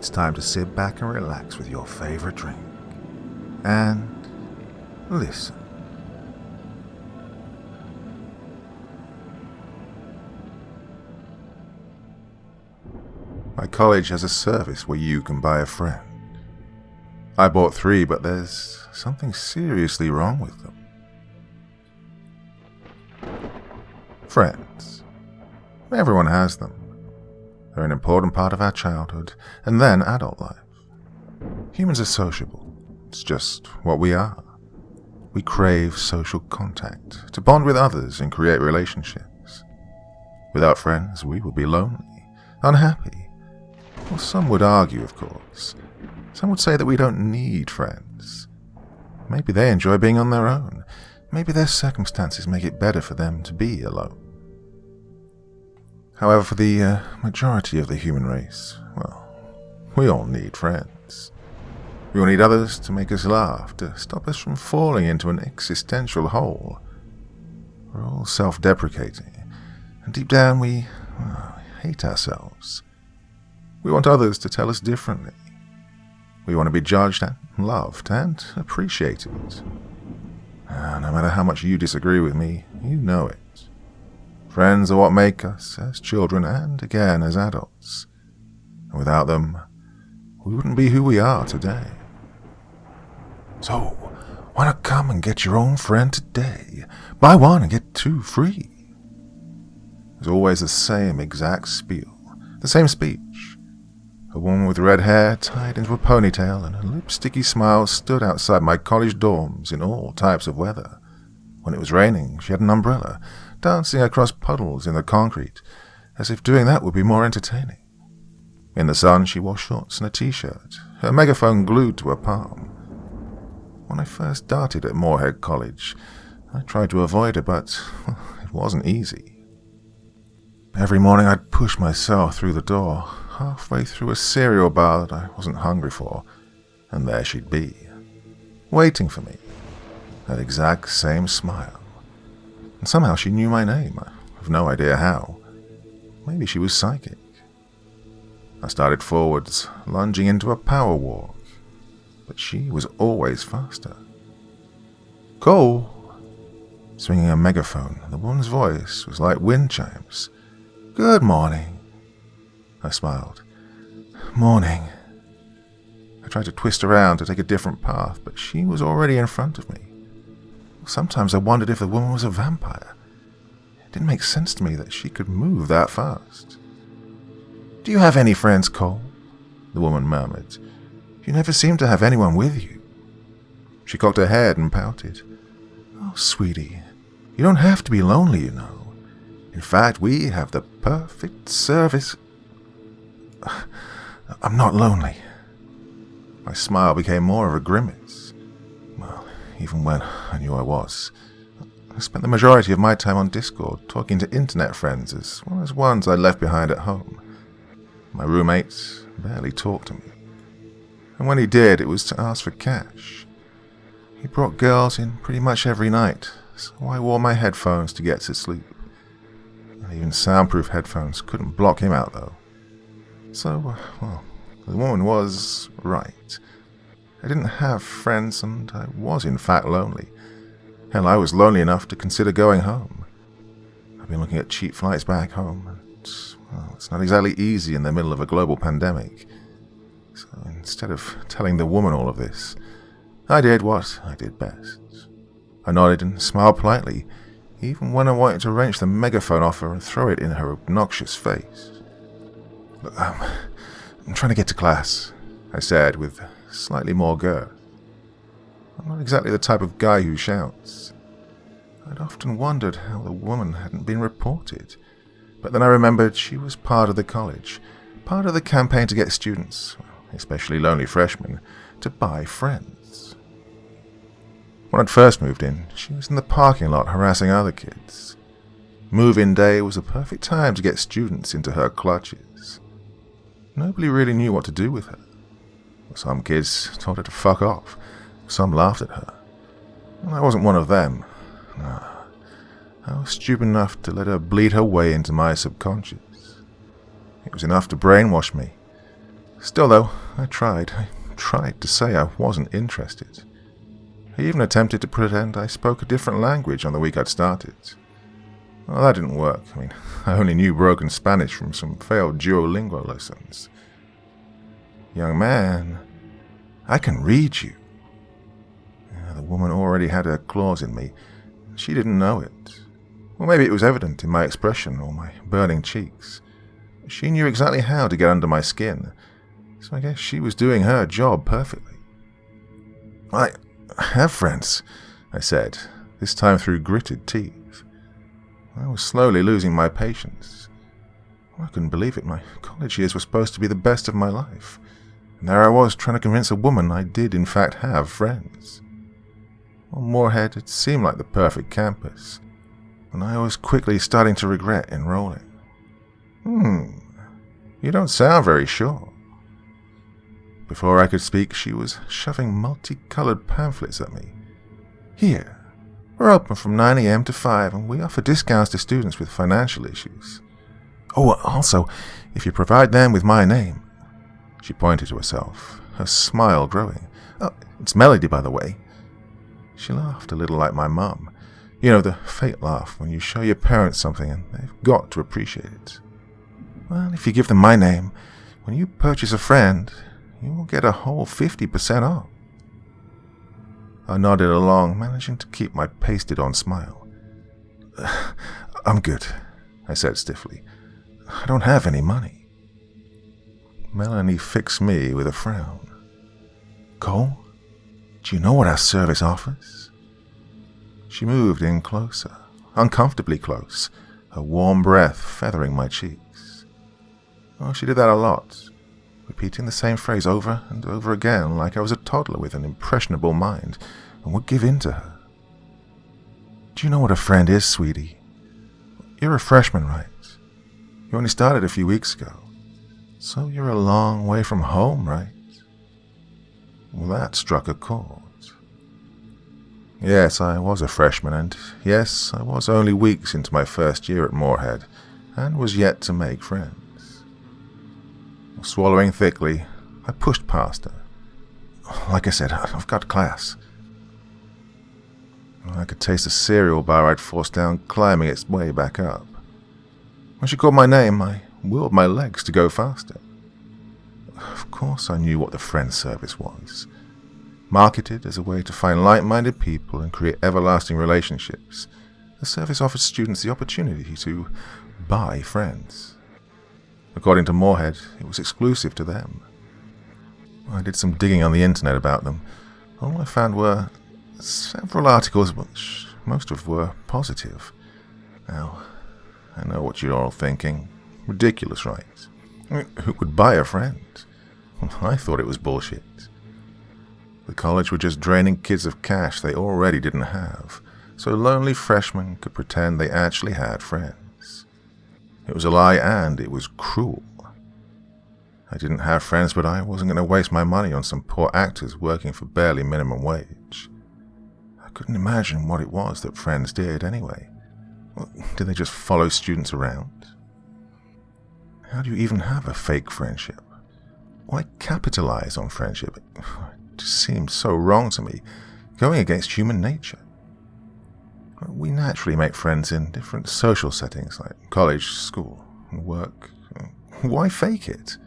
it's time to sit back and relax with your favorite drink. And listen. My college has a service where you can buy a friend. I bought 3, but there's something seriously wrong with them. Friends. Everyone has them. They're an important part of our childhood, and then adult life. Humans are sociable. It's just what we are. We crave social contact, to bond with others and create relationships. Without friends, we would be lonely, unhappy. Well, some would argue, of course. Some would say that we don't need friends. Maybe they enjoy being on their own. Maybe their circumstances make it better for them to be alone. However, for the majority of the human race, well, we all need friends. We all need others to make us laugh, to stop us from falling into an existential hole. We're all self-deprecating, and deep down we hate ourselves. We want others to tell us differently. We want to be judged and loved and appreciated. No matter how much you disagree with me, you know it. Friends are what make us as children and again as adults. And without them, we wouldn't be who we are today. So, why not come and get your own friend today? Buy 1 and get 2 free. There's always the same exact spiel, the same speech. A woman with red hair tied into a ponytail and a lipsticky smile stood outside my college dorms in all types of weather. When it was raining, she had an umbrella, dancing across puddles in the concrete, as if doing that would be more entertaining. In the sun, she wore shorts and a t-shirt, her megaphone glued to her palm. When I first darted at Moorhead College, I tried to avoid her, but it wasn't easy. Every morning I'd push myself through the door, halfway through a cereal bar that I wasn't hungry for, and there she'd be, waiting for me, that exact same smile. And somehow she knew my name. I have no idea how. Maybe she was psychic. I started forwards, lunging into a power walk, but she was always faster. Cole! Swinging a megaphone, the woman's voice was like wind chimes. Good morning. I smiled. Morning. I tried to twist around to take a different path, but she was already in front of me. Sometimes I wondered if the woman was a vampire. It didn't make sense to me that she could move that fast. Do you have any friends, Cole? The woman murmured. You never seem to have anyone with you. She cocked her head and pouted. Oh, sweetie, you don't have to be lonely, you know. In fact, we have the perfect service. I'm not lonely. My smile became more of a grimace. Well, even when I knew I was. I spent the majority of my time on Discord, talking to internet friends as well as ones I left behind at home. My roommate barely talked to me. And when he did, it was to ask for cash. He brought girls in pretty much every night, so I wore my headphones to get to sleep. And even soundproof headphones couldn't block him out, though. So, well, the woman was right. I didn't have friends, and I was in fact lonely. Hell, I was lonely enough to consider going home. I've been looking at cheap flights back home, and, well, it's not exactly easy in the middle of a global pandemic. So instead of telling the woman all of this, I did what I did best. I nodded and smiled politely, even when I wanted to wrench the megaphone off her and throw it in her obnoxious face. Look, I'm trying to get to class, I said with slightly more girth. I'm not exactly the type of guy who shouts. I'd often wondered how the woman hadn't been reported, but then I remembered she was part of the college, part of the campaign to get students, especially lonely freshmen, to buy friends. When I'd first moved in, she was in the parking lot harassing other kids. Move-in day was a perfect time to get students into her clutches. Nobody really knew what to do with her. Some kids told her to fuck off. Some laughed at her. I wasn't one of them. No. I was stupid enough to let her bleed her way into my subconscious. It was enough to brainwash me. Still, though, I tried to say I wasn't interested. I even attempted to pretend I spoke a different language on the week I'd started. Well, that didn't work. I only knew broken Spanish from some failed Duolingo lessons. Young man, I can read you. The woman already had her claws in me. She didn't know it. Or maybe it was evident in my expression or my burning cheeks. She knew exactly how to get under my skin, so I guess she was doing her job perfectly. I have friends, I said, this time through gritted teeth. I was slowly losing my patience. I couldn't believe it. My college years were supposed to be the best of my life. And there I was trying to convince a woman I did in fact have friends. On Moorhead, it seemed like the perfect campus, and I was quickly starting to regret enrolling. You don't sound very sure. Before I could speak, she was shoving multicolored pamphlets at me. Here, we're open from 9 a.m. to 5, and we offer discounts to students with financial issues. Oh, also, if you provide them with my name. She pointed to herself, her smile growing. Oh, it's Melody, by the way. She laughed a little like my mum. You know, the fake laugh when you show your parents something and they've got to appreciate it. Well, if you give them my name, when you purchase a friend, you will get a whole 50% off. I nodded along, managing to keep my pasted-on smile. I'm good, I said stiffly. I don't have any money. Melanie fixed me with a frown. Cole, do you know what our service offers? She moved in closer, uncomfortably close, her warm breath feathering my cheeks. Oh, she did that a lot, repeating the same phrase over and over again like I was a toddler with an impressionable mind and would give in to her. Do you know what a friend is, sweetie? You're a freshman, right? You only started a few weeks ago, so you're a long way from home, right? Well, that struck a chord. Yes, I was a freshman, and yes, I was only weeks into my first year at Moorhead, and was yet to make friends. Swallowing thickly, I pushed past her. Like I said, I've got class. I could taste the cereal bar I'd forced down climbing its way back up. When she called my name, I willed my legs to go faster. Of course I knew what the friend service was. Marketed as a way to find like-minded people and create everlasting relationships, the service offered students the opportunity to buy friends. According to Moorhead, it was exclusive to them. I did some digging on the internet about them. All I found were several articles, which most of were positive. Now, I know what you're all thinking. Ridiculous, right? I mean, who would buy a friend? I thought it was bullshit. The college were just draining kids of cash they already didn't have, so lonely freshmen could pretend they actually had friends. It was a lie, and it was cruel. I didn't have friends, but I wasn't going to waste my money on some poor actors working for barely minimum wage. I couldn't imagine what it was that friends did anyway. Did they just follow students around? How do you even have a fake friendship? Why capitalize on friendship? It just seemed so wrong to me, going against human nature. We naturally make friends in different social settings like college, school, and work. Why fake it?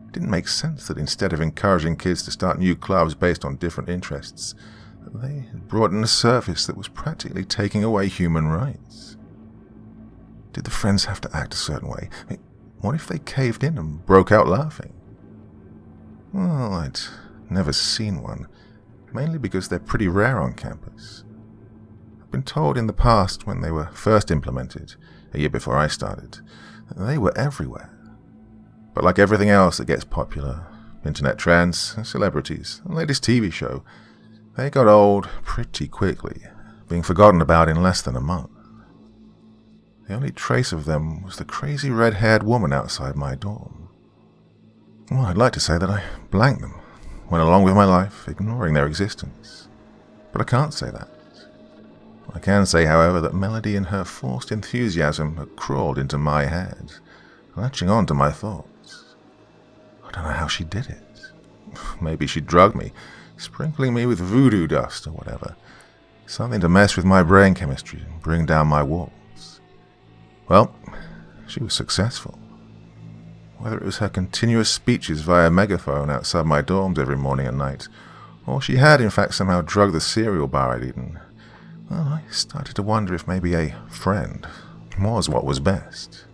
It didn't make sense that instead of encouraging kids to start new clubs based on different interests, they brought in a service that was practically taking away human rights. Did the friends have to act a certain way? What if they caved in and broke out laughing? Well, I'd never seen one, mainly because they're pretty rare on campus. I've been told in the past, when they were first implemented, a year before I started, that they were everywhere. But like everything else that gets popular, internet trends, celebrities, and latest TV show, they got old pretty quickly, being forgotten about in less than a month. The only trace of them was the crazy red-haired woman outside my dorm. Well, I'd like to say that I blanked them, went along with my life, ignoring their existence. But I can't say that. I can say, however, that Melody and her forced enthusiasm had crawled into my head, latching on to my thoughts. don't know how she did it. Maybe she drugged me, sprinkling me with voodoo dust or whatever. Something to mess with my brain chemistry and bring down my walls. Well, she was successful. Whether it was her continuous speeches via megaphone outside my dorms every morning and night, or she had in fact somehow drugged the cereal bar I'd eaten, well, I started to wonder if maybe a friend was what was best.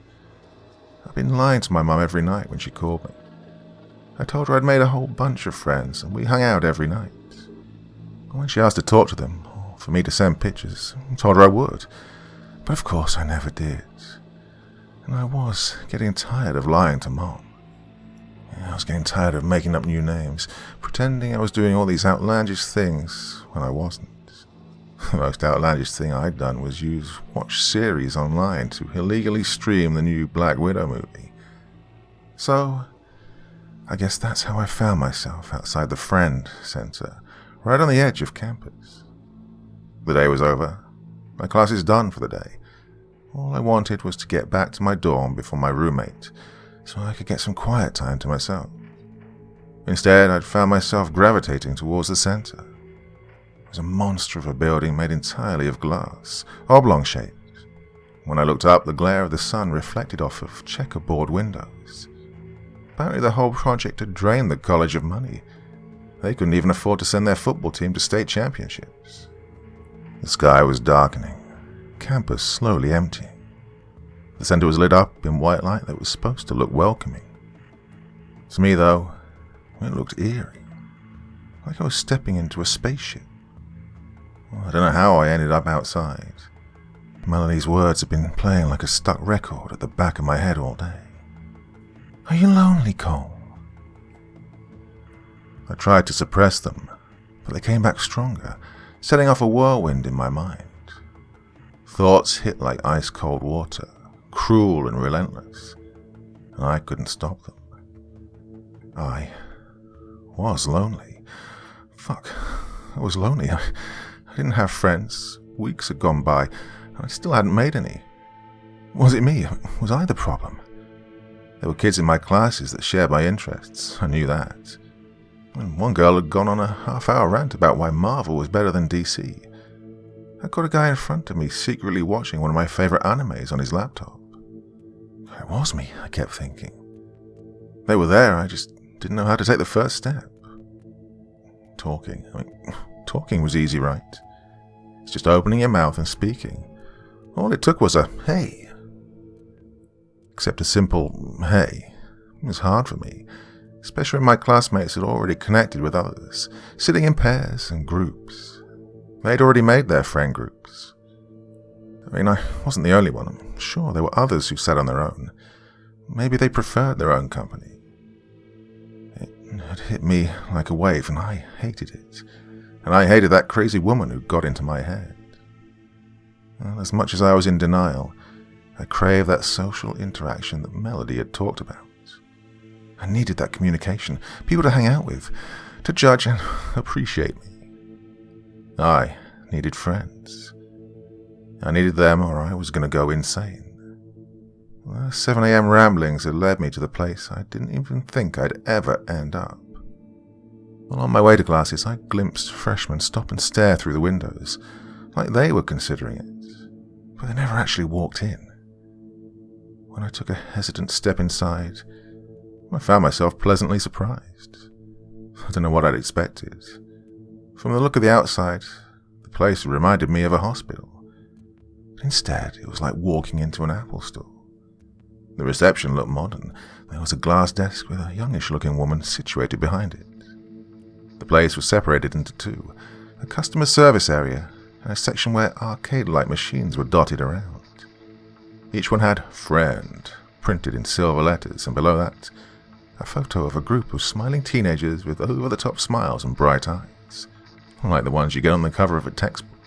I've been lying to my mum every night when she called me. I told her I'd made a whole bunch of friends and we hung out every night. When she asked to talk to them, or for me to send pictures, I told her I would. But of course I never did. And I was getting tired of lying to Mom. I was getting tired of making up new names, pretending I was doing all these outlandish things when I wasn't. The most outlandish thing I'd done was watch series online to illegally stream the new Black Widow movie. So, I guess that's how I found myself outside the Friend Center, right on the edge of campus. The day was over. My class is done for the day. All I wanted was to get back to my dorm before my roommate, so I could get some quiet time to myself. Instead, I'd found myself gravitating towards the center. It was a monster of a building made entirely of glass, oblong-shaped. When I looked up, the glare of the sun reflected off of checkerboard windows. Apparently the whole project had drained the college of money. They couldn't even afford to send their football team to state championships. The sky was darkening, campus slowly emptying. The center was lit up in white light that was supposed to look welcoming. To me, though, it looked eerie, like I was stepping into a spaceship. Well, I don't know how I ended up outside. Melanie's words had been playing like a stuck record at the back of my head all day. Are you lonely, Cole? I tried to suppress them, but they came back stronger, setting off a whirlwind in my mind. Thoughts hit like ice-cold water, cruel and relentless, and I couldn't stop them. I was lonely. Fuck, I was lonely. I didn't have friends. Weeks had gone by, and I still hadn't made any. Was it me? Was I the problem? There were kids in my classes that shared my interests. I knew that. And one girl had gone on a half-hour rant about why Marvel was better than DC. I caught a guy in front of me secretly watching one of my favorite animes on his laptop. It was me, I kept thinking. They were there, I just didn't know how to take the first step. Talking was easy, right? It's just opening your mouth and speaking. All it took was a hey. Except a simple hey. It was hard for me, especially when my classmates had already connected with others, sitting in pairs and groups. They'd already made their friend groups. I mean, I wasn't the only one. I'm sure there were others who sat on their own. Maybe they preferred their own company. It had hit me like a wave, and I hated it. And I hated that crazy woman who got into my head. Well, as much as I was in denial, I craved that social interaction that Melody had talked about. I needed that communication, people to hang out with, to judge and appreciate me. I needed friends. I needed them or I was going to go insane. The 7 a.m. ramblings had led me to the place I didn't even think I'd ever end up. Well, on my way to classes, I glimpsed freshmen stop and stare through the windows, like they were considering it, but they never actually walked in. When I took a hesitant step inside, I found myself pleasantly surprised. I don't know what I'd expected. From the look of the outside, the place reminded me of a hospital. Instead, it was like walking into an Apple store. The reception looked modern. There was a glass desk with a youngish-looking woman situated behind it. The place was separated into two, a customer service area and a section where arcade-like machines were dotted around. Each one had "Friend" printed in silver letters, and below that, a photo of a group of smiling teenagers with over-the-top smiles and bright eyes, like the ones you get on the cover of a textbook.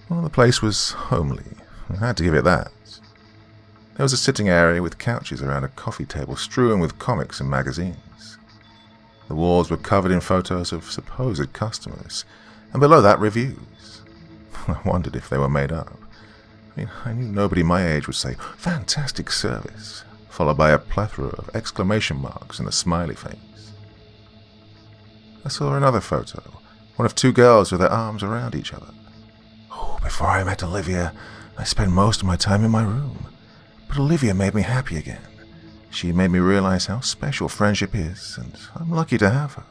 Well, the place was homely. I had to give it that. There was a sitting area with couches around a coffee table strewn with comics and magazines. The walls were covered in photos of supposed customers, and below that, reviews. I wondered if they were made up. I knew nobody my age would say, "Fantastic service," followed by a plethora of exclamation marks and a smiley face. I saw another photo, one of two girls with their arms around each other. Oh, before I met Olivia, I spent most of my time in my room. But Olivia made me happy again. She made me realize how special friendship is, and I'm lucky to have her.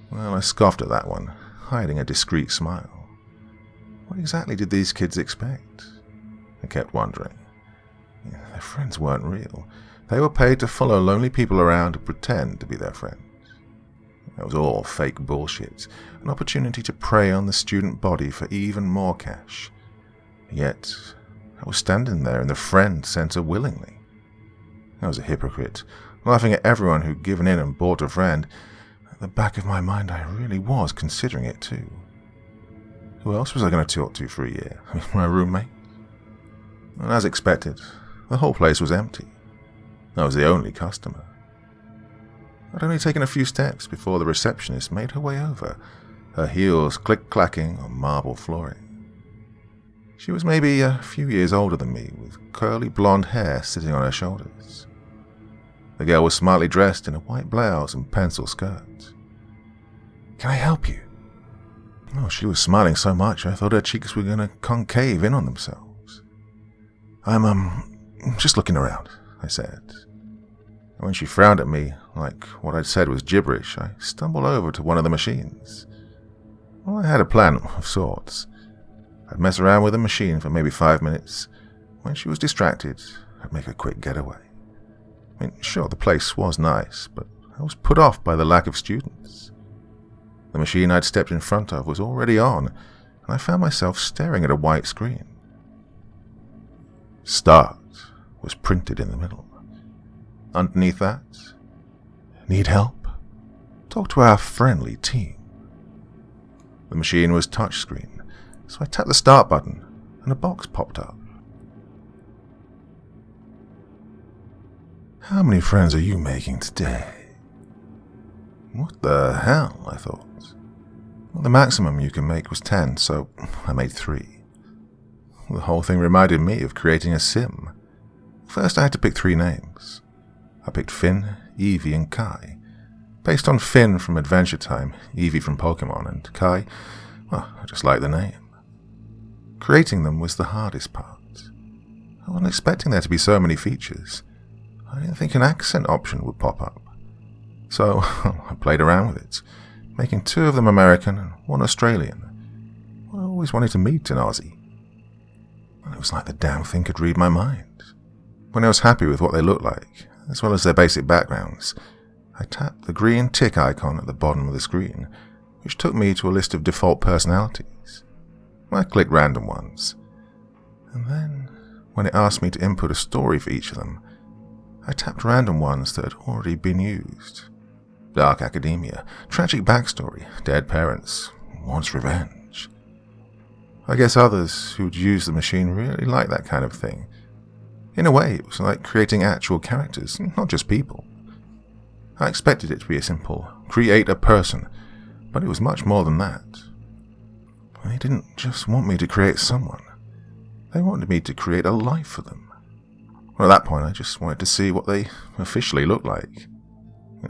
Well, I scoffed at that one, hiding a discreet smile. What exactly did these kids expect? I kept wondering. Their friends weren't real. They were paid to follow lonely people around and pretend to be their friends. It was all fake bullshit, an opportunity to prey on the student body for even more cash. Yet, I was standing there in the friend center willingly. I was a hypocrite, laughing at everyone who'd given in and bought a friend. At the back of my mind, I really was considering it too. Who else was I going to talk to for a year? My roommate? And as expected, the whole place was empty. I was the only customer. I'd only taken a few steps before the receptionist made her way over, her heels click-clacking on marble flooring. She was maybe a few years older than me, with curly blonde hair sitting on her shoulders. The girl was smartly dressed in a white blouse and pencil skirt. "Can I help you?" Oh, she was smiling so much I thought her cheeks were going to concave in on themselves. I'm just looking around," I said. And when she frowned at me, like what I'd said was gibberish, I stumbled over to one of the machines. Well, I had a plan of sorts. I'd mess around with the machine for maybe 5 minutes. When she was distracted, I'd make a quick getaway. I mean, sure, the place was nice, but I was put off by the lack of students. The machine I'd stepped in front of was already on, and I found myself staring at a white screen. "Start" was printed in the middle. Underneath that, "Need help? Talk to our friendly team." The machine was touchscreen, so I tapped the start button, and a box popped up. "How many friends are you making today?" What the hell, I thought. Well, the maximum you can make was 10, so I made 3. The whole thing reminded me of creating a sim. First I had to pick 3 names. I picked Finn, Evie, and Kai. Based on Finn from Adventure Time, Evie from Pokemon, and Kai, well, I just liked the name. Creating them was the hardest part. I wasn't expecting there to be so many features. I didn't think an accent option would pop up. So I played around with it, making 2 of them American and 1 Australian. I always wanted to meet an Aussie. It was like the damn thing could read my mind. When I was happy with what they looked like, as well as their basic backgrounds, I tapped the green tick icon at the bottom of the screen, which took me to a list of default personalities. I clicked random ones, and then, when it asked me to input a story for each of them, I tapped random ones that had already been used. Dark academia, tragic backstory, dead parents, wants revenge. I guess others who'd used the machine really liked that kind of thing. In a way, it was like creating actual characters, not just people. I expected it to be a simple, create a person, but it was much more than that. They didn't just want me to create someone. They wanted me to create a life for them. Well, at that point, I just wanted to see what they officially looked like.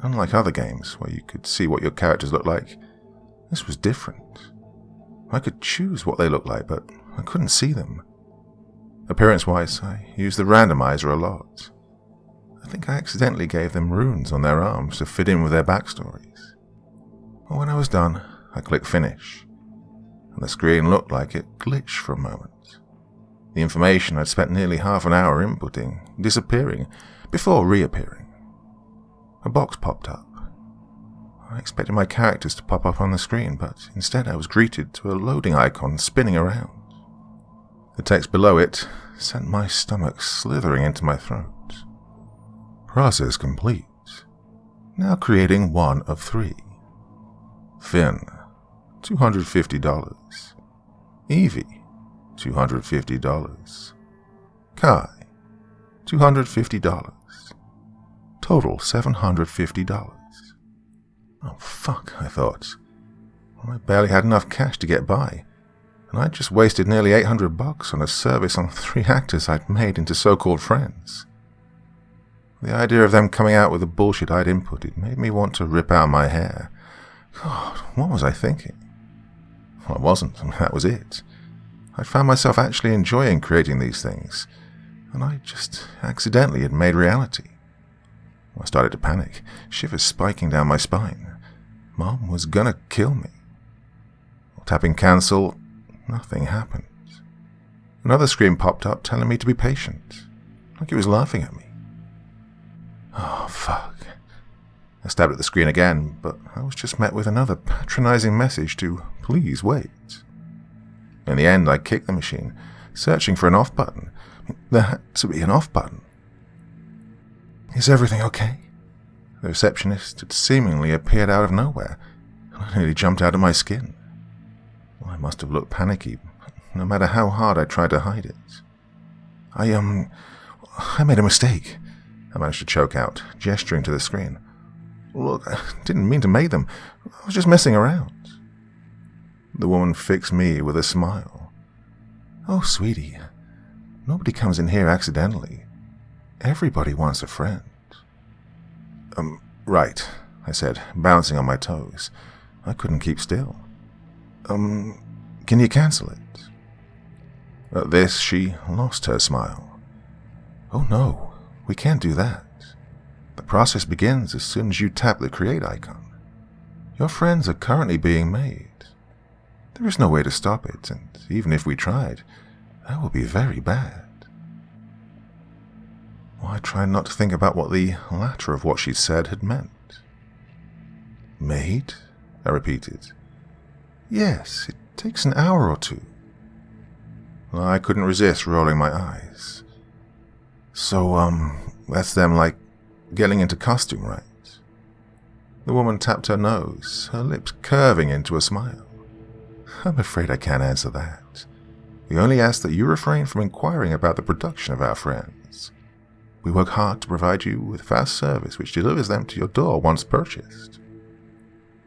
Unlike other games, where you could see what your characters looked like, this was different. I could choose what they looked like, but I couldn't see them. Appearance-wise, I used the randomizer a lot. I think I accidentally gave them runes on their arms to fit in with their backstories. But when I was done, I clicked finish, and the screen looked like it glitched for a moment. The information I'd spent nearly half an hour inputting, disappearing, before reappearing. A box popped up. I expected my characters to pop up on the screen, but instead I was greeted to a loading icon spinning around. The text below it sent my stomach slithering into my throat. Process complete. Now creating 1 of 3. Finn, $250. Evie, $250. Kai, $250. Total $750. Oh fuck, I thought. Well, I barely had enough cash to get by, and I'd just wasted nearly $800 on a service on 3 actors I'd made into so-called friends. The idea of them coming out with the bullshit I'd inputted made me want to rip out my hair. God, what was I thinking? Well, I wasn't, that was it. I'd found myself actually enjoying creating these things, and I just accidentally had made reality. I started to panic, shivers spiking down my spine. Mom was gonna kill me. Tapping cancel, nothing happened. Another screen popped up telling me to be patient, like it was laughing at me. Oh, fuck. I stabbed at the screen again, but I was just met with another patronizing message to please wait. In the end, I kicked the machine, searching for an off button. There had to be an off button. Is everything okay? The receptionist had seemingly appeared out of nowhere, and I nearly jumped out of my skin. I must have looked panicky, no matter how hard I tried to hide it. I made a mistake, I managed to choke out, gesturing to the screen. Look, I didn't mean to make them. I was just messing around. The woman fixed me with a smile. Oh, sweetie, nobody comes in here accidentally. Everybody wants a friend. Right, I said, bouncing on my toes. I couldn't keep still. Can you cancel it? At this, she lost her smile. Oh no, we can't do that. The process begins as soon as you tap the create icon. Your friends are currently being made. There is no way to stop it, and even if we tried, that would be very bad. Well, I tried not to think about what the latter of what she'd said had meant. Made? I repeated. Yes, it takes an hour or two. I couldn't resist rolling my eyes. So, that's them, like, getting into costume, right? The woman tapped her nose, her lips curving into a smile. I'm afraid I can't answer that. We only ask that you refrain from inquiring about the production of our friends. We work hard to provide you with fast service which delivers them to your door once purchased.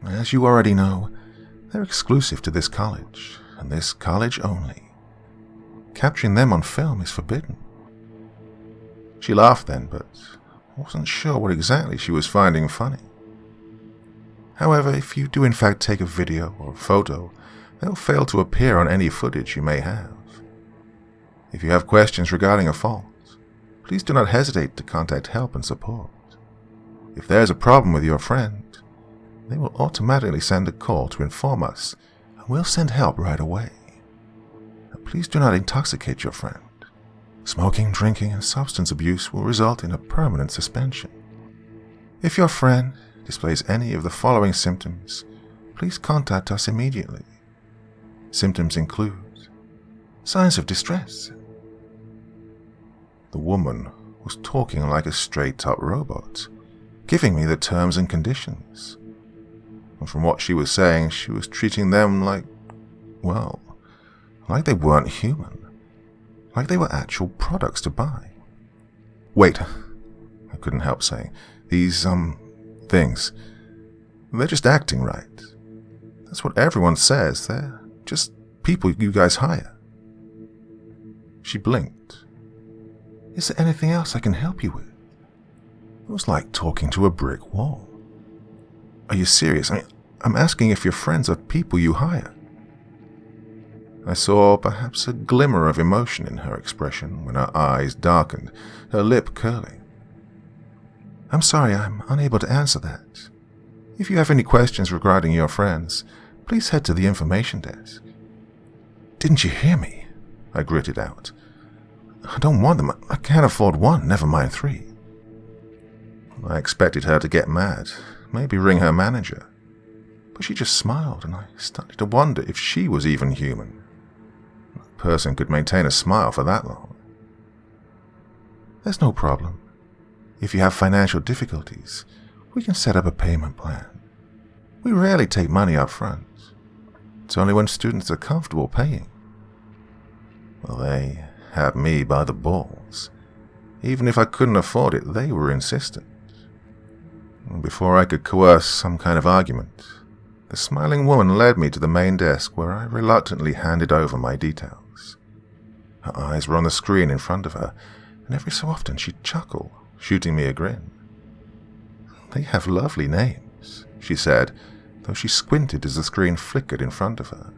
As you already know, they're exclusive to this college, and this college only. Capturing them on film is forbidden. She laughed then, but wasn't sure what exactly she was finding funny. However, if you do in fact take a video or a photo, they'll fail to appear on any footage you may have. If you have questions regarding a fault, please do not hesitate to contact help and support. If there is a problem with your friend, they will automatically send a call to inform us, and we'll send help right away. Now, please do not intoxicate your friend. Smoking, drinking, and substance abuse will result in a permanent suspension. If your friend displays any of the following symptoms, please contact us immediately. Symptoms include signs of distress. The woman was talking like a straight-up robot, giving me the terms and conditions. And from what she was saying, she was treating them like, well, like they weren't human. Like they were actual products to buy. Wait, I couldn't help saying. These, things, they're just acting right. That's what everyone says. They're just people you guys hire. She blinked. Is there anything else I can help you with? It was like talking to a brick wall. Are you serious? I'm asking if your friends are people you hire. I saw perhaps a glimmer of emotion in her expression when her eyes darkened, her lip curling. I'm sorry, I'm unable to answer that. If you have any questions regarding your friends, please head to the information desk. Didn't you hear me? I gritted out. I don't want them. I can't afford one, never mind 3. I expected her to get mad, maybe ring her manager. But she just smiled, and I started to wonder if she was even human. A person could maintain a smile for that long. There's no problem. If you have financial difficulties, we can set up a payment plan. We rarely take money up front. It's only when students are comfortable paying. Well, they had me by the balls. Even if I couldn't afford it, they were insistent. Before I could coerce some kind of argument, the smiling woman led me to the main desk where I reluctantly handed over my details. Her eyes were on the screen in front of her, and every so often she'd chuckle, shooting me a grin. "They have lovely names," she said, though she squinted as the screen flickered in front of her.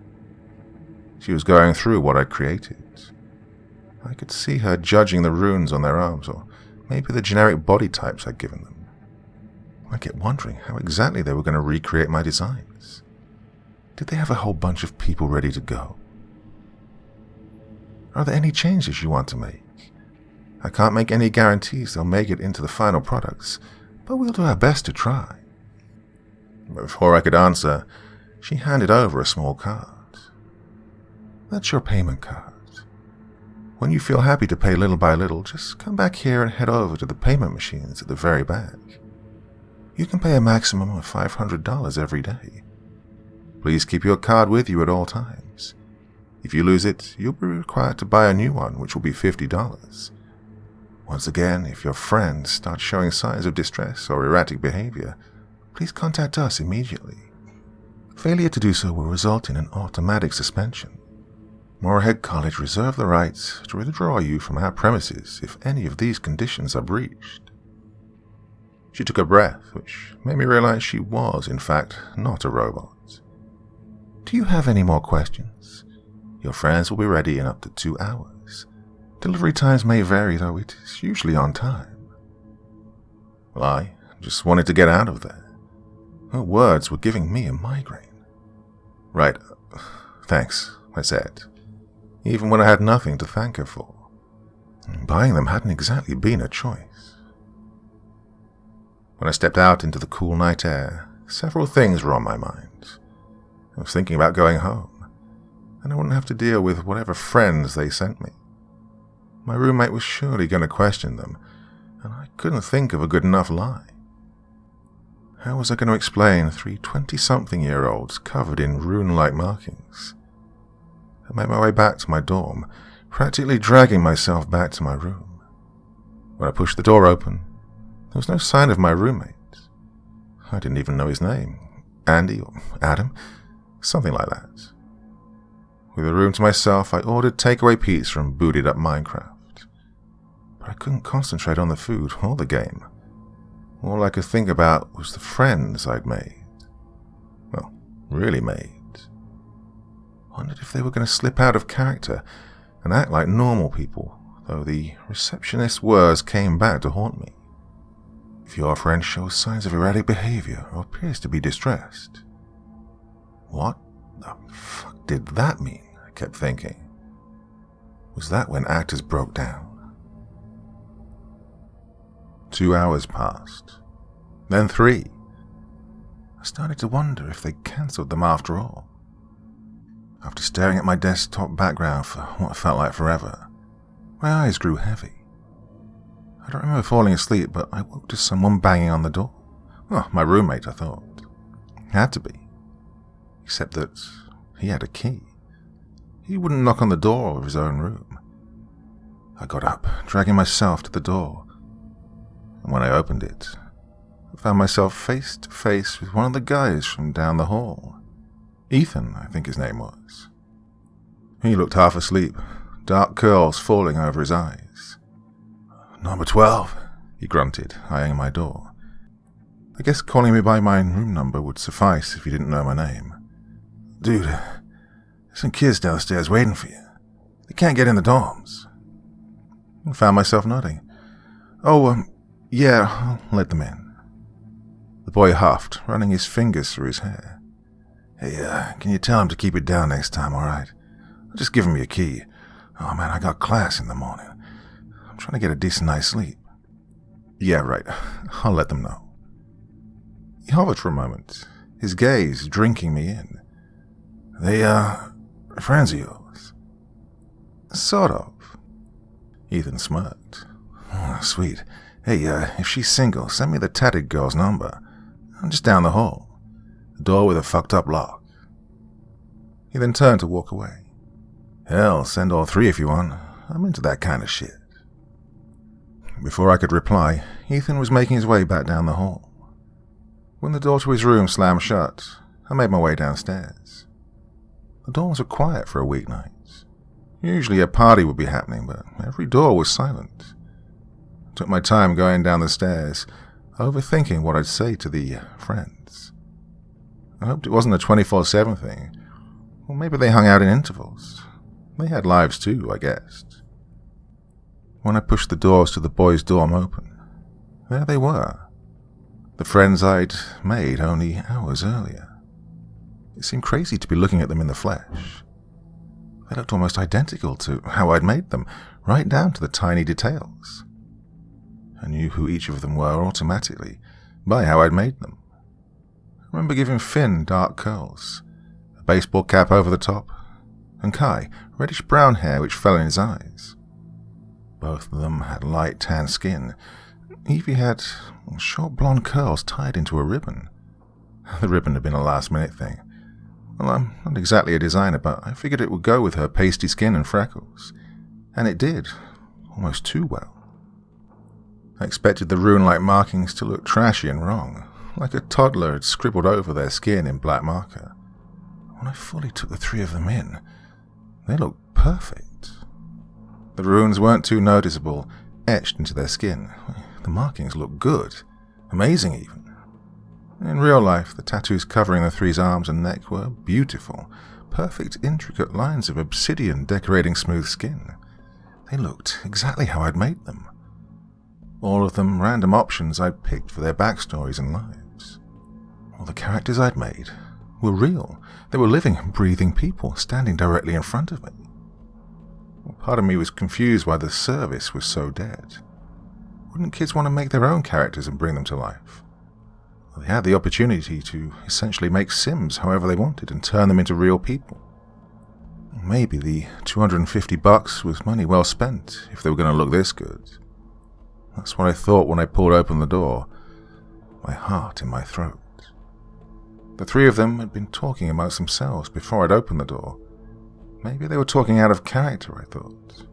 She was going through what I'd created. I could see her judging the runes on their arms, or maybe the generic body types I'd given them. I kept wondering how exactly they were going to recreate my designs. Did they have a whole bunch of people ready to go? "Are there any changes you want to make? I can't make any guarantees they'll make it into the final products, but we'll do our best to try." Before I could answer, she handed over a small card. "That's your payment card. When you feel happy to pay little by little, just come back here and head over to the payment machines at the very back. You can pay a maximum of $500 every day. Please keep your card with you at all times. If you lose it, you'll be required to buy a new one, which will be $50. Once again, if your friends start showing signs of distress or erratic behavior, please contact us immediately. Failure to do so will result in an automatic suspension. Moorhead College reserve the rights to withdraw you from our premises if any of these conditions are breached." She took a breath, which made me realize she was, in fact, not a robot. "Do you have any more questions? Your friends will be ready in up to 2 hours. Delivery times may vary, though it is usually on time." Well, I just wanted to get out of there. Her words were giving me a migraine. "Right, thanks," I said, even when I had nothing to thank her for. Buying them hadn't exactly been a choice. When I stepped out into the cool night air, several things were on my mind. I was thinking about going home, and I wouldn't have to deal with whatever friends they sent me. My roommate was surely going to question them, and I couldn't think of a good enough lie. How was I going to explain 3 20-something-year-olds covered in rune-like markings? I made my way back to my dorm, practically dragging myself back to my room. When I pushed the door open, there was no sign of my roommate. I didn't even know his name. Andy or Adam? Something like that. With the room to myself, I ordered takeaway pizza and booted up Minecraft. But I couldn't concentrate on the food or the game. All I could think about was the friends I'd made. Well, really made. Wondered if they were going to slip out of character and act like normal people, though the receptionist's words came back to haunt me. "If your friend shows signs of erratic behavior or appears to be distressed." What the fuck did that mean? I kept thinking. Was that when actors broke down? 2 hours passed, then 3. I started to wonder if they cancelled them after all. After staring at my desktop background for what felt like forever, my eyes grew heavy. I don't remember falling asleep, but I woke to someone banging on the door. Well, my roommate, I thought. Had to be. Except that he had a key. He wouldn't knock on the door of his own room. I got up, dragging myself to the door. And when I opened it, I found myself face to face with one of the guys from down the hall. Ethan, I think his name was. He looked half asleep, dark curls falling over his eyes. "Number 12, he grunted, eyeing my door. I guess calling me by my room number would suffice if you didn't know my name. "Dude, there's some kids downstairs waiting for you. They can't get in the dorms." I found myself nodding. Yeah, I'll let them in." The boy huffed, running his fingers through his hair. "Hey, can you tell him to keep it down next time, alright? I'll just give him your key. Oh man, I got class in the morning. I'm trying to get a decent night's sleep." "Yeah, right. I'll let them know." He hovered for a moment, his gaze drinking me in. "They, friends of yours?" "Sort of." Ethan smirked. "Oh, sweet. Hey, if she's single, send me the tatted girl's number. I'm just down the hall. The door with a fucked up lock." He then turned to walk away. "Hell, send all 3 if you want. I'm into that kind of shit." Before I could reply, Ethan was making his way back down the hall. When the door to his room slammed shut, I made my way downstairs. The doors were quiet for a weeknight. Usually a party would be happening, but every door was silent. Took my time going down the stairs, overthinking what I'd say to the friends. I hoped it wasn't a 24/7 thing. Or maybe they hung out in intervals. They had lives too, I guessed. When I pushed the doors to the boys' dorm open, there they were. The friends I'd made only hours earlier. It seemed crazy to be looking at them in the flesh. They looked almost identical to how I'd made them, right down to the tiny details. I knew who each of them were automatically, by how I'd made them. I remember giving Finn dark curls, a baseball cap over the top, and Kai reddish-brown hair which fell in his eyes. Both of them had light tan skin. Evie had short blonde curls tied into a ribbon. The ribbon had been a last-minute thing. Well, I'm not exactly a designer, but I figured it would go with her pasty skin and freckles. And it did, almost too well. I expected the rune-like markings to look trashy and wrong, like a toddler had scribbled over their skin in black marker. When I fully took the three of them in, they looked perfect. The runes weren't too noticeable, etched into their skin. The markings looked good, amazing even. In real life, the tattoos covering the three's arms and neck were beautiful, perfect, intricate lines of obsidian decorating smooth skin. They looked exactly how I'd made them. All of them random options I'd picked for their backstories and lives. All the characters I'd made were real. They were living, breathing people standing directly in front of me. Part of me was confused why the service was so dead. Wouldn't kids want to make their own characters and bring them to life? They had the opportunity to essentially make Sims however they wanted and turn them into real people. Maybe the $250 was money well spent if they were going to look this good. That's what I thought when I pulled open the door, my heart in my throat. The three of them had been talking amongst themselves before I'd opened the door. Maybe they were talking out of character, I thought.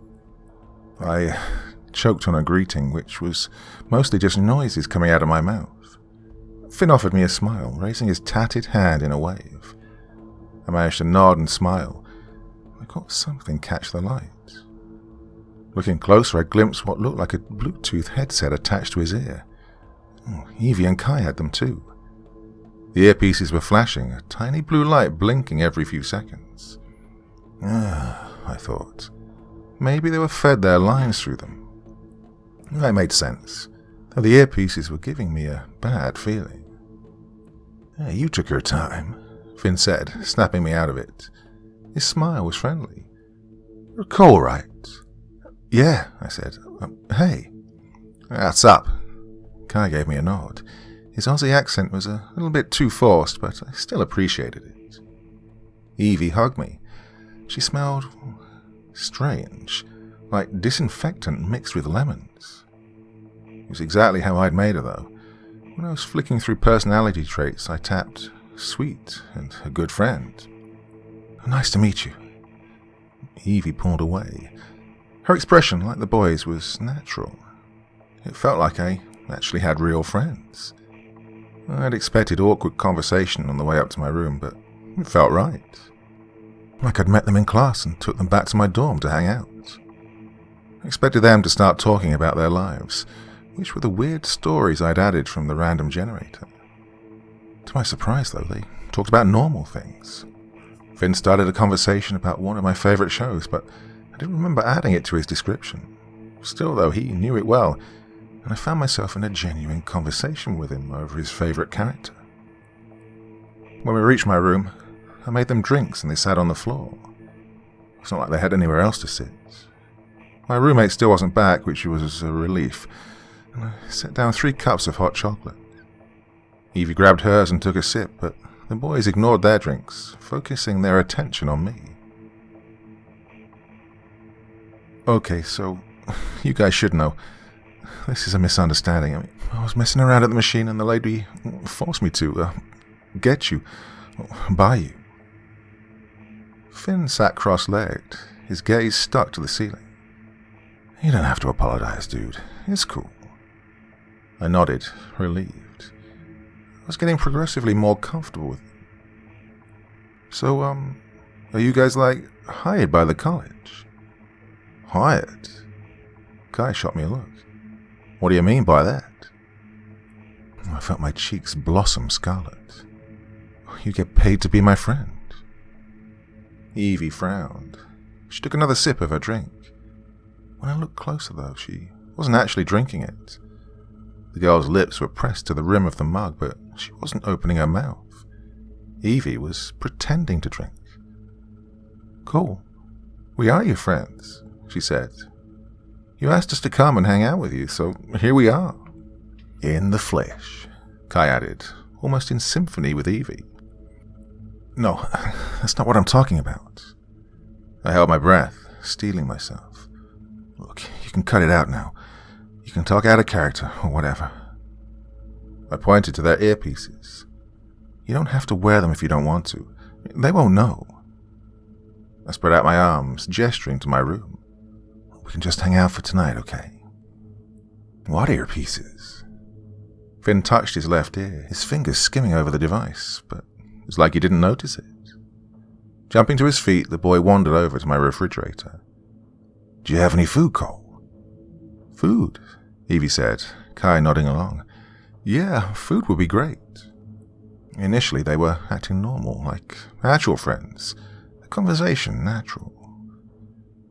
I choked on a greeting, which was mostly just noises coming out of my mouth. Finn offered me a smile, raising his tatted hand in a wave. I managed to nod and smile. I caught something catch the light. Looking closer, I glimpsed what looked like a Bluetooth headset attached to his ear. Evie and Kai had them too. The earpieces were flashing, a tiny blue light blinking every few seconds. I thought. Maybe they were fed their lines through them. That made sense, though the earpieces were giving me a bad feeling. You took your time, Finn said, snapping me out of it. His smile was friendly. You're cool, right? Yeah, I said. Hey. What's up? Kai gave me a nod. His Aussie accent was a little bit too forced, but I still appreciated it. Evie hugged me. She smelled strange, like disinfectant mixed with lemons. It was exactly how I'd made her, though. When I was flicking through personality traits, I tapped sweet and a good friend. Nice to meet you. Evie pulled away. Her expression, like the boys', was natural. It felt like I actually had real friends. I'd expected awkward conversation on the way up to my room, but it felt right. Like I'd met them in class and took them back to my dorm to hang out. I expected them to start talking about their lives, which were the weird stories I'd added from the random generator. To my surprise, though, they talked about normal things. Finn started a conversation about one of my favorite shows, but I didn't remember adding it to his description. Still, though, he knew it well, and I found myself in a genuine conversation with him over his favorite character. When we reached my room, I made them drinks and they sat on the floor. It's not like they had anywhere else to sit. My roommate still wasn't back, which was a relief, and I set down 3 cups of hot chocolate. Evie grabbed hers and took a sip, but the boys ignored their drinks, focusing their attention on me. Okay, so you guys should know. This is a misunderstanding. I was messing around at the machine and the lady forced me to get you, buy you. Finn sat cross-legged, his gaze stuck to the ceiling. You don't have to apologize, dude. It's cool. I nodded, relieved. I was getting progressively more comfortable with it. So, are you guys, hired by the college? Hired? Kai shot me a look. What do you mean by that? I felt my cheeks blossom scarlet. You get paid to be my friend. Evie frowned. She took another sip of her drink. When I looked closer, though, she wasn't actually drinking it. The girl's lips were pressed to the rim of the mug, but she wasn't opening her mouth. Evie was pretending to drink. Cool. We are your friends, she said. You asked us to come and hang out with you, so here we are. In the flesh, Kai added, almost in symphony with Evie. No, that's not what I'm talking about. I held my breath, steeling myself. Look, you can cut it out now. You can talk out of character, or whatever. I pointed to their earpieces. You don't have to wear them if you don't want to. They won't know. I spread out my arms, gesturing to my room. We can just hang out for tonight, okay? What earpieces? Finn touched his left ear, his fingers skimming over the device, but it was like he didn't notice it. Jumping to his feet, the boy wandered over to my refrigerator. Do you have any food, Cole? Food, Evie said, Kai nodding along. Yeah, food would be great. Initially, they were acting normal, like actual friends. The conversation natural.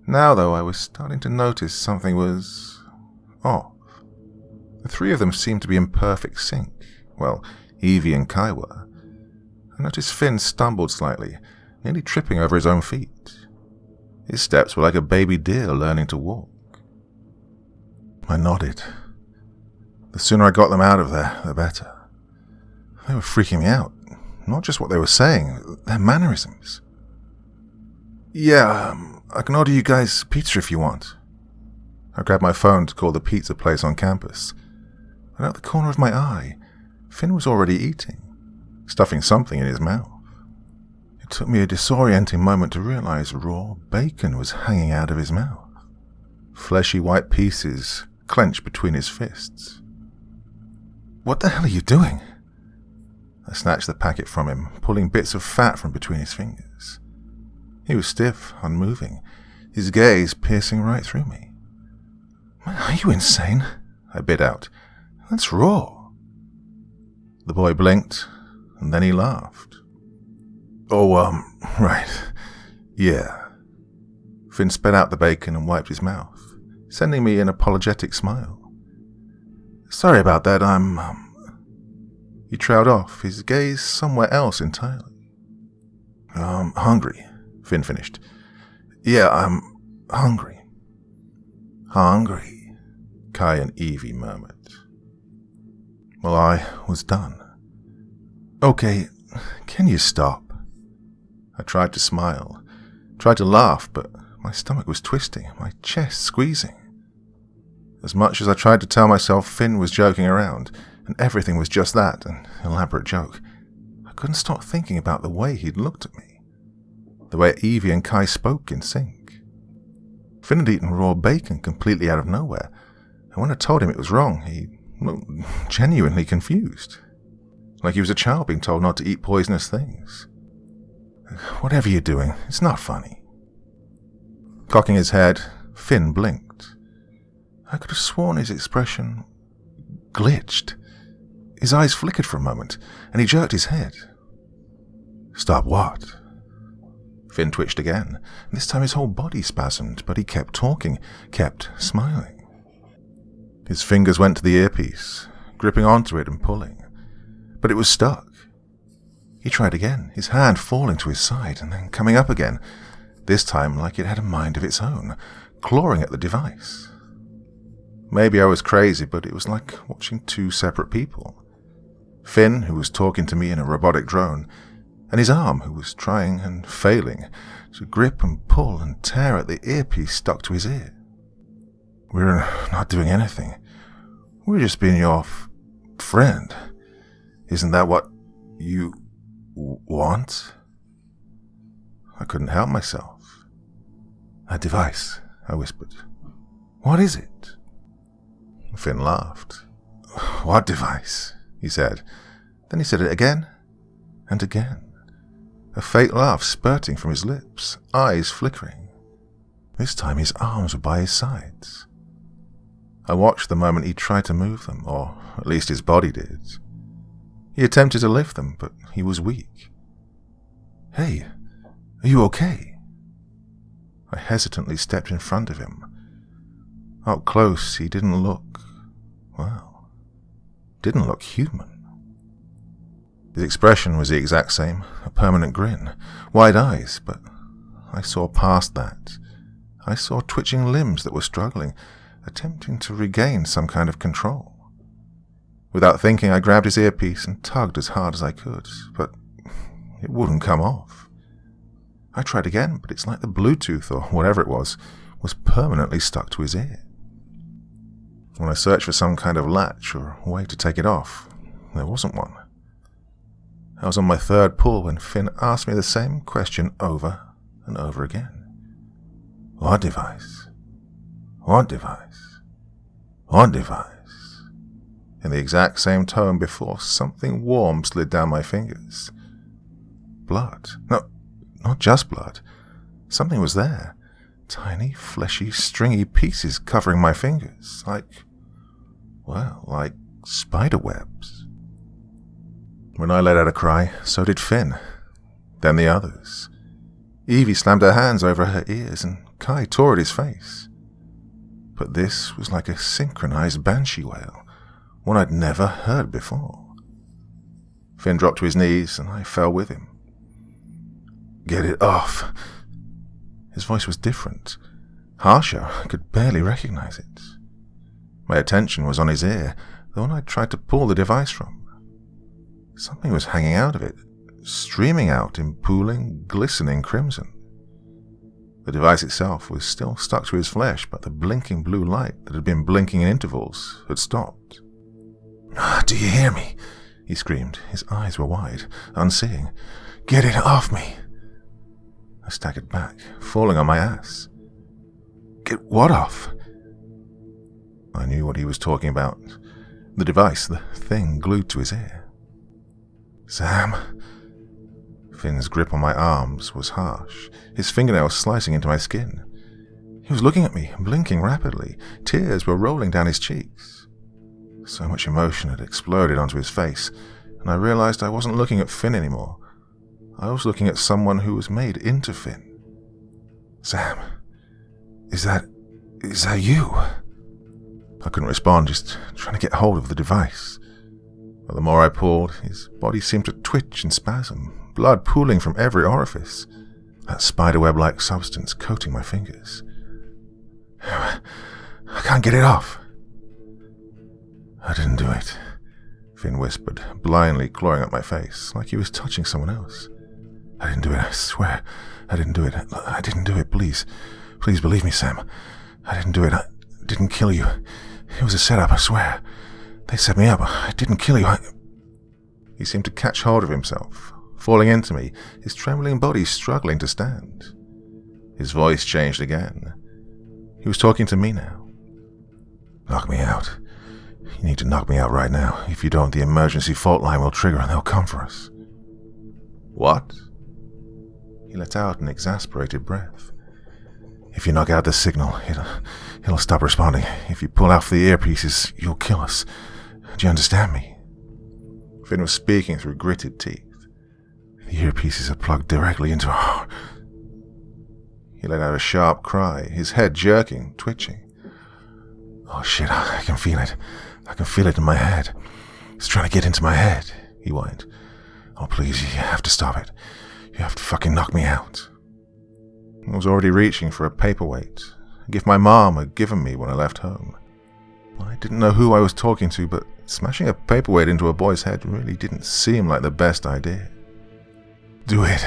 Now, though, I was starting to notice something was off. The three of them seemed to be in perfect sync. Well, Evie and Kai were. I noticed Finn stumbled slightly, nearly tripping over his own feet. His steps were like a baby deer learning to walk. I nodded. The sooner I got them out of there, the better. They were freaking me out. Not just what they were saying, their mannerisms. Yeah, I can order you guys pizza if you want. I grabbed my phone to call the pizza place on campus. And out the corner of my eye, Finn was already eating, stuffing something in his mouth. It took me a disorienting moment to realize raw bacon was hanging out of his mouth. Fleshy white pieces clenched between his fists. What the hell are you doing? I snatched the packet from him, pulling bits of fat from between his fingers. He was stiff, unmoving, his gaze piercing right through me. Are you insane? I bit out. That's raw. The boy blinked, and then he laughed. Oh, right. Yeah. Finn spat out the bacon and wiped his mouth, sending me an apologetic smile. Sorry about that, He trailed off, his gaze somewhere else entirely. Hungry, Finn finished. Yeah, I'm hungry. Hungry, Kai and Evie murmured. Well, I was done. Okay, can you stop? I tried to smile, tried to laugh, but my stomach was twisting, my chest squeezing. As much as I tried to tell myself Finn was joking around, and everything was just that, an elaborate joke, I couldn't stop thinking about the way he'd looked at me, the way Evie and Kai spoke in sync. Finn had eaten raw bacon completely out of nowhere, and when I told him it was wrong, he looked genuinely confused, like he was a child being told not to eat poisonous things. Whatever you're doing, it's not funny. Cocking his head, Finn blinked. I could have sworn his expression glitched. His eyes flickered for a moment, and he jerked his head. Stop what? Finn twitched again. This time his whole body spasmed, but he kept talking, kept smiling. His fingers went to the earpiece, gripping onto it and pulling. But it was stuck. He tried again, his hand falling to his side and then coming up again, this time like it had a mind of its own, clawing at the device. Maybe I was crazy, but it was like watching two separate people. Finn, who was talking to me in a robotic drone, and his arm, who was trying and failing to grip and pull and tear at the earpiece stuck to his ear. We're not doing anything. We're just being your friend. Isn't that what you want? I couldn't help myself. A device, I whispered. What is it? Finn laughed. What device? He said. Then he said it again and again. A fake laugh spurting from his lips, eyes flickering. This time his arms were by his sides. I watched the moment he tried to move them, or at least his body did. He attempted to lift them, but he was weak. "Hey, are you okay?" I hesitantly stepped in front of him. Up close, he didn't look human. His expression was the exact same, a permanent grin, wide eyes, but I saw past that. I saw twitching limbs that were struggling, attempting to regain some kind of control. Without thinking, I grabbed his earpiece and tugged as hard as I could, but it wouldn't come off. I tried again, but it's like the Bluetooth, or whatever it was permanently stuck to his ear. When I searched for some kind of latch or way to take it off, there wasn't one. I was on my third pull when Finn asked me the same question over and over again. What device? What device? What device? In the exact same tone before, something warm slid down my fingers. Blood. No, not just blood. Something was there. Tiny, fleshy, stringy pieces covering my fingers. Like spider webs. When I let out a cry, so did Finn. Then the others. Evie slammed her hands over her ears and Kai tore at his face. But this was like a synchronized banshee wail, one I'd never heard before. Finn dropped to his knees and I fell with him. "Get it off." His voice was different, harsher. I could barely recognize it. My attention was on his ear, the one I tried to pull the device from. Something was hanging out of it, streaming out in pooling, glistening crimson. The device itself was still stuck to his flesh, but the blinking blue light that had been blinking in intervals had stopped. "Do you hear me?" he screamed. His eyes were wide, unseeing. "Get it off me!" I staggered back, falling on my ass. "Get what off?" I knew what he was talking about. The device, the thing glued to his ear. "Sam." Finn's grip on my arms was harsh, his fingernails slicing into my skin. He was looking at me, blinking rapidly. Tears were rolling down his cheeks. So much emotion had exploded onto his face, and I realized I wasn't looking at Finn anymore. I was looking at someone who was made into Finn. "Sam, is that you?" I couldn't respond, just trying to get hold of the device. But the more I pulled, his body seemed to twitch and spasm, blood pooling from every orifice, that spiderweb-like substance coating my fingers. "I can't get it off." "I didn't do it," Finn whispered, blindly clawing at my face, like he was touching someone else. "I didn't do it, I swear. I didn't do it. I didn't do it, please. Please believe me, Sam. I didn't do it. I didn't kill you. It was a setup, I swear. They set me up. I didn't kill you. He seemed to catch hold of himself, falling into me, his trembling body struggling to stand. His voice changed again. He was talking to me now. "Knock me out. You need to knock me out right now. If you don't, the emergency fault line will trigger and they'll come for us." "What?" He let out an exasperated breath. "If you knock out the signal, it'll stop responding. If you pull out the earpieces, you'll kill us. Do you understand me?" Finn was speaking through gritted teeth. "The earpieces are plugged directly into our..." He let out a sharp cry, his head jerking, twitching. "Oh shit, I can feel it. I can feel it in my head. It's trying to get into my head," he whined. "Oh please, you have to stop it. You have to fucking knock me out." I was already reaching for a paperweight, a gift my mom had given me when I left home. I didn't know who I was talking to, but smashing a paperweight into a boy's head really didn't seem like the best idea. "Do it,"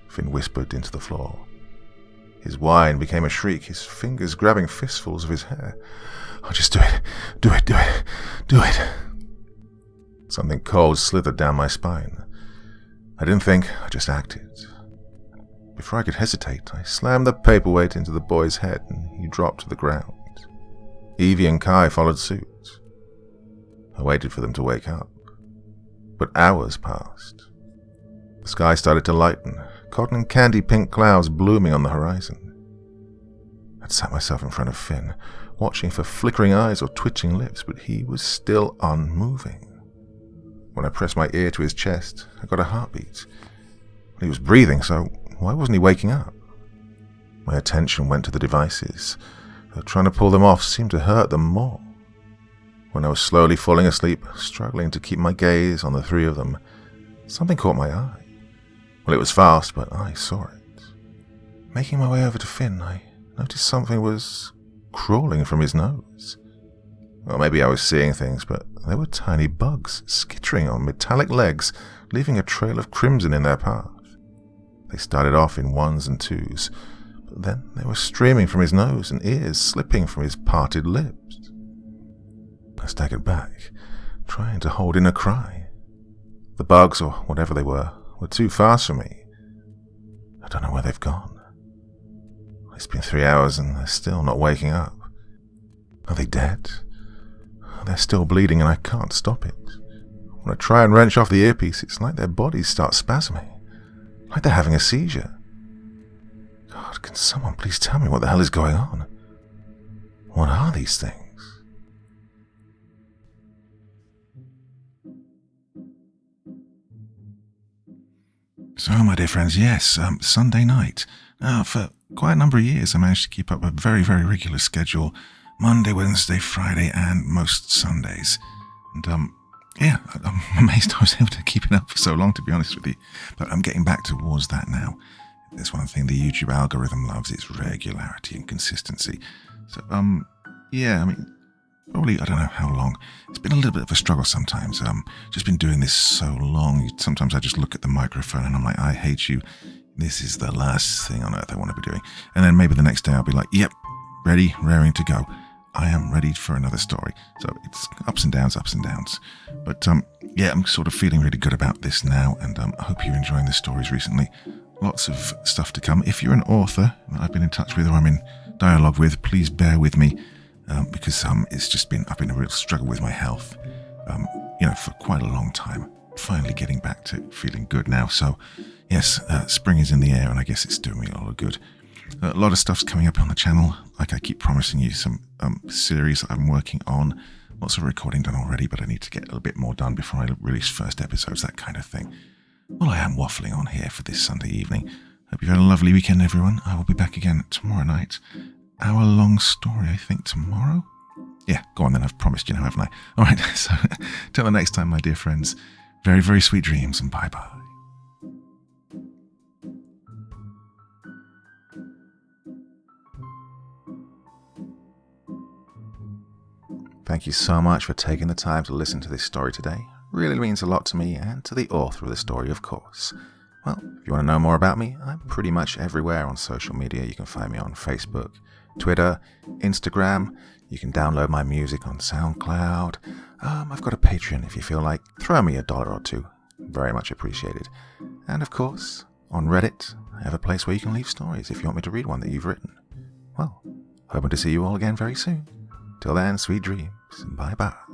Finn whispered into the floor. His whine became a shriek, his fingers grabbing fistfuls of his hair. "Oh, just do it. Do it, do it, do it." Something cold slithered down my spine. I didn't think, I just acted. Before I could hesitate, I slammed the paperweight into the boy's head and he dropped to the ground. Evie and Kai followed suit. I waited for them to wake up. But hours passed. The sky started to lighten, cotton and candy pink clouds blooming on the horizon. I'd sat myself in front of Finn, watching for flickering eyes or twitching lips, but he was still unmoving. When I pressed my ear to his chest, I got a heartbeat. He was breathing, so why wasn't he waking up? My attention went to the devices, though trying to pull them off seemed to hurt them more. When I was slowly falling asleep, struggling to keep my gaze on the three of them, something caught my eye. Well, it was fast, but I saw it. Making my way over to Finn, I noticed something was crawling from his nose. Well, maybe I was seeing things, but there were tiny bugs skittering on metallic legs, leaving a trail of crimson in their path. They started off in ones and twos, but then they were streaming from his nose and ears slipping from his parted lips. I staggered back, trying to hold in a cry. The bugs, or whatever they were too fast for me. I don't know where they've gone. It's been 3 hours and they're still not waking up. Are they dead? They're still bleeding and I can't stop it. When I try and wrench off the earpiece, it's like their bodies start spasming. Like they're having a seizure. God, can someone please tell me what the hell is going on? What are these things? So, my dear friends, yes, Sunday night. For quite a number of years, I managed to keep up a very, very regular schedule. Monday, Wednesday, Friday, and most Sundays. And, yeah, I'm amazed I was able to keep it up for so long, to be honest with you. But I'm getting back towards that now. There's one thing the YouTube algorithm loves, it's regularity and consistency. So, yeah, I mean, probably, I don't know how long. It's been a little bit of a struggle sometimes. Just been doing this so long. Sometimes I just look at the microphone and I'm like, I hate you. This is the last thing on earth I want to be doing. And then maybe the next day I'll be like, yep, ready, raring to go. I am ready for another story. So it's ups and downs. But yeah, I'm sort of feeling really good about this now, and I hope you're enjoying the stories recently. Lots of stuff to come. If you're an author that I've been in touch with or I'm in dialogue with, please bear with me, because it's just been, I've been a real struggle with my health, for quite a long time. Finally getting back to feeling good now. So yes, spring is in the air, and I guess it's doing me a lot of good. A lot of stuff's coming up on the channel, like I keep promising you, some series that I'm working on. Lots of recording done already, but I need to get a little bit more done before I release first episodes, that kind of thing. Well, I am waffling on here for this Sunday evening. Hope you've had a lovely weekend, everyone. I will be back again tomorrow night. Hour-long story, I think, tomorrow? Yeah, go on then, I've promised you now, haven't I? All right, so till the next time, my dear friends, very, very sweet dreams, and bye-bye. Thank you so much for taking the time to listen to this story today. Really means a lot to me and to the author of the story, of course. Well, if you want to know more about me, I'm pretty much everywhere on social media. You can find me on Facebook, Twitter, Instagram. You can download my music on SoundCloud. I've got a Patreon if you feel like. Throw me $1 or $2. Very much appreciated. And of course, on Reddit, I have a place where you can leave stories if you want me to read one that you've written. Well, hoping to see you all again very soon. Till then, sweet dreams. Bye-bye.